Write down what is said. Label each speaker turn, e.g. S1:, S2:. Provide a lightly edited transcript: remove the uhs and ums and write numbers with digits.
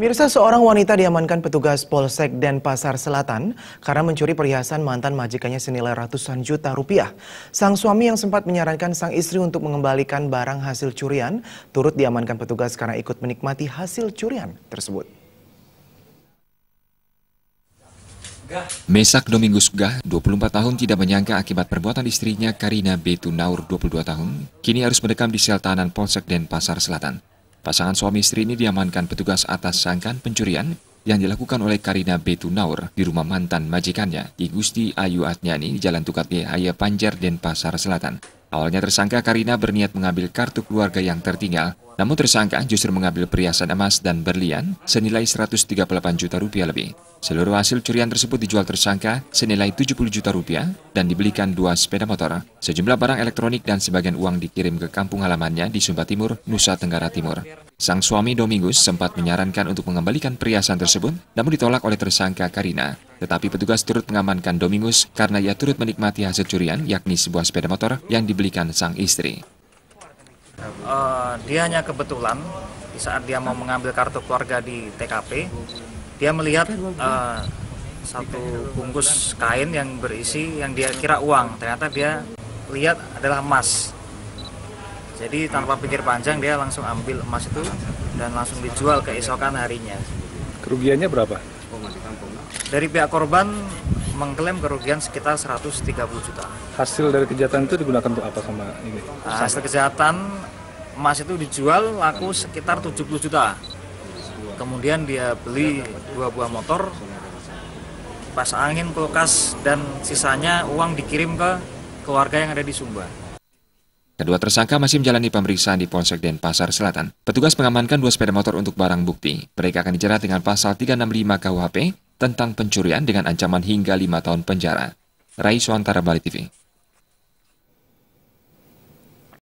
S1: Pemirsa, seorang wanita diamankan petugas Polsek Denpasar Selatan karena mencuri perhiasan mantan majikannya senilai ratusan juta rupiah. Sang suami yang sempat menyarankan sang istri untuk mengembalikan barang hasil curian turut diamankan petugas karena ikut menikmati hasil curian tersebut.
S2: Mesak Domingus Gah, 24 tahun, tidak menyangka akibat perbuatan istrinya Karina Betu Naur, 22 tahun, kini harus mendekam di sel tahanan Polsek Denpasar Selatan. Pasangan suami istri ini diamankan petugas atas sangkaan pencurian yang dilakukan oleh Karina Betu Naur di rumah mantan majikannya di Gusti Ayu Atnyani di Jalan Tukatge, Haya Panjar, Denpasar Selatan. Awalnya tersangka Karina berniat mengambil kartu keluarga yang tertinggal, namun tersangka justru mengambil perhiasan emas dan berlian senilai 138 juta rupiah lebih. Seluruh hasil curian tersebut dijual tersangka senilai 70 juta rupiah dan dibelikan 2 sepeda motor. Sejumlah barang elektronik dan sebagian uang dikirim ke kampung halamannya di Sumba Timur, Nusa Tenggara Timur. Sang suami Domingus sempat menyarankan untuk mengembalikan perhiasan tersebut, namun ditolak oleh tersangka Karina. Tetapi petugas turut mengamankan Domingus karena ia turut menikmati hasil curian, yakni sebuah sepeda motor yang dibelikan sang istri.
S3: Dia hanya kebetulan di saat dia mau mengambil kartu keluarga di TKP, dia melihat satu bungkus kain yang berisi yang dia kira uang, ternyata dia lihat adalah emas. Jadi tanpa pikir panjang dia langsung ambil emas itu dan langsung dijual keesokan harinya.
S4: Kerugiannya berapa?
S3: Dari pihak korban mengklaim kerugian sekitar 130 juta.
S4: Hasil dari kejahatan itu digunakan untuk apa sama ini?
S3: Hasil kejahatan emas itu dijual laku sekitar 70 juta. Kemudian dia beli 2 buah motor, kipas angin, kulkas, dan sisanya uang dikirim ke keluarga yang ada di Sumba.
S2: Kedua tersangka masih menjalani pemeriksaan di Polsek Denpasar Selatan. Petugas mengamankan 2 sepeda motor untuk barang bukti. Mereka akan dijerat dengan pasal 365 KUHP tentang pencurian dengan ancaman hingga 5 tahun penjara. Rai Suantara, Bali TV.